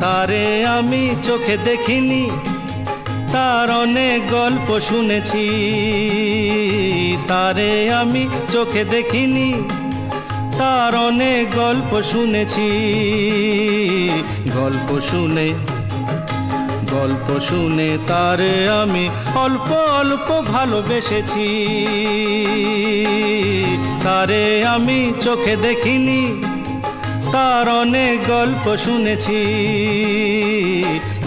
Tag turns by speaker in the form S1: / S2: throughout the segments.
S1: তারে আমি চোখে দেখিনি, তার অনেক গল্প শুনেছি। তারে আমি চোখে দেখিনি, তার অনেক গল্প শুনেছি। গল্প শুনে তারে আমি অল্প অল্প ভালোবেসেছি। তারে আমি চোখে দেখিনি, তার অনেক গল্প শুনেছি।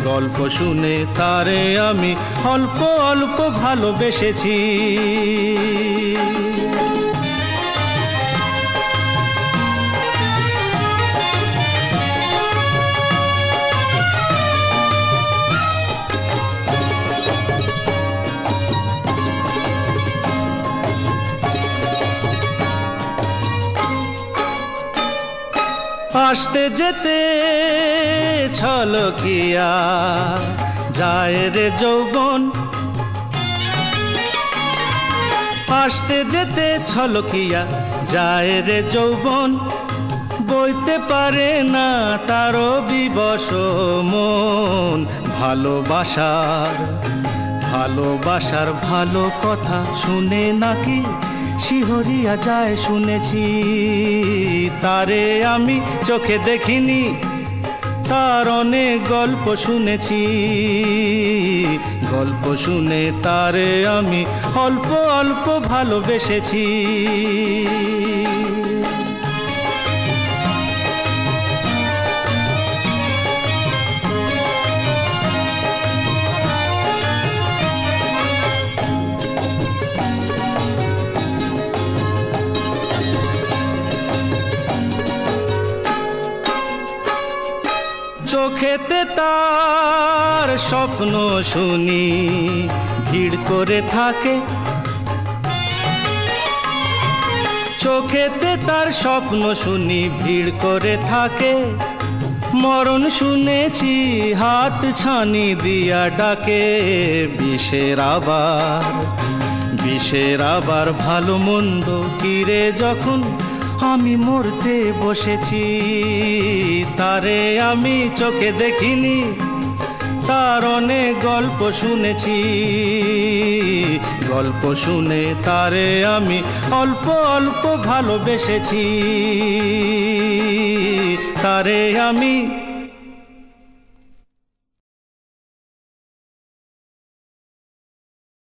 S1: গল্প শুনে তারে আমি অল্প অল্প ভালোবেসেছি। আসতে যেতে ছলকিয়া যায় রে যৌবন, আসতে যেতে ছলকিয়া যায় রে যৌবন। বইতে পারে না তারও বিবশ মন। ভালোবাসার ভালো কথা শুনে নাকি শিহরিয়া যায় শুনেছি। তারে আমি চোখে দেখিনি, তার অনেক গল্প শুনেছি। গল্প শুনে তারে আমি অল্প অল্প ভালোবেসেছি। চোখেতে তার স্বপ্ন শুনি ভিড় করে থাকে। চোখেতে তার স্বপ্ন শুনি ভিড় করে থাকে। মরণ শুনেছি হাত ছানি দিয়া ডাকে। বিষের আবার ভালো মন্দ কিরে যখন আমি মরতে বসেছি। তারে আমি চোখে দেখিনি, তার অনেক গল্প শুনেছি। গল্প শুনে তারে আমি অল্প অল্প ভালোবেসেছি। তারে আমি